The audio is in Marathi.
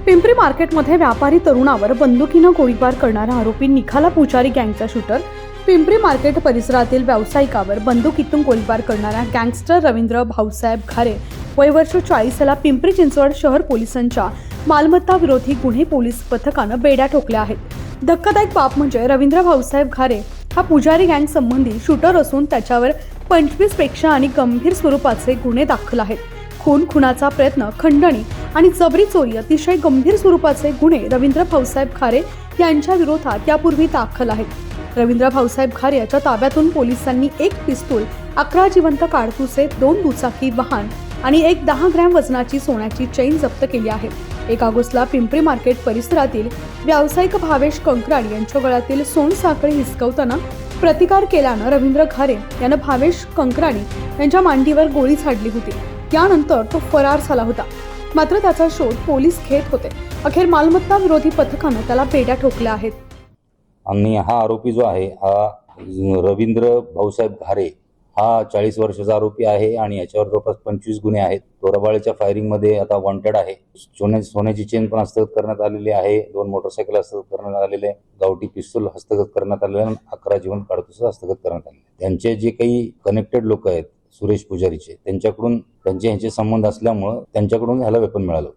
पिंपरी मार्केटमध्ये व्यापारी तरुणावर बंदुकीनं गोळीबार करणारा आरोपी निखाला पुजारी गँगचा शूटर, पिंपरी मार्केट परिसरातील व्यावसायिकावर बंदुकीतून गोळीबार करणारा गँगस्टर रवींद्र भाऊसाहेब घारे वय वर्ष 40 याला पिंपरी चिंचवड शहर पोलिसांच्या मालमत्ता विरोधी गुन्हे पोलीस पथकानं बेड्या ठोकल्या आहेत. धक्कादायक बाब म्हणजे रवींद्र भाऊसाहेब घारे हा पुजारी गँग संबंधी शूटर असून त्याच्यावर 25 पेक्षा आणि गंभीर स्वरूपाचे गुन्हे दाखल आहेत. खुनाचा प्रयत्न, खंडणी आणि जबरी चोरी अतिशय गंभीर स्वरूपाचे गुन्हे रवींद्र भाऊसाहेब घारे यांच्या विरोधात यापूर्वी दाखल आहेत. रवींद्र भाऊसाहेब घारे याच्या ताब्यातून पोलिसांनी 1 पिस्तूल, 11 जिवंत काडतुसे, 2 दुचाकी वाहन आणि 10 ग्रॅम वजनाची सोन्याची चेन जप्त केली आहे. 1 ऑगस्टला पिंपरी मार्केट परिसरातील व्यावसायिक भावेश कंकराड यांच्या गळ्यातील सोनसाखळी हिसकवताना प्रतिकार केल्यानं रवींद्र घारे यानं भावेश कंकराडी यांच्या मांडीवर गोळी झाडली होती. त्यानंतर तो फरार झाला होता. मात्र त्याचा शोध पोलीस घेत होते. अखेर मालमत्ता विरोधी पथकानं त्याला बेड्या ठोकल्या आहेत. आणि हा आरोपी जो आहे हा रवींद्र भाऊसाहेब घारे हा 40 वर्षाचा आरोपी आहे आणि याच्यावर जवळपास 25 गुन्हे आहेत. तो रबाळेच्या फायरिंगमध्ये आता वॉन्टेड आहे. सोन्याची चेन पण हस्तगत करण्यात आलेली आहे. 2 मोटरसायकल हस्तगत करण्यात आलेले, गावठी पिस्तूल हस्तगत करण्यात आलेले आणि 11 जिवंत काडतुस हस्तगत करण्यात आले. त्यांचे जे काही कनेक्टेड लोक आहेत सुरेश पुजारीचे, त्यांच्याकडून त्यांचे संबंध असल्यामुळे त्यांच्याकडून ह्याला वेपन मिळालं होतं.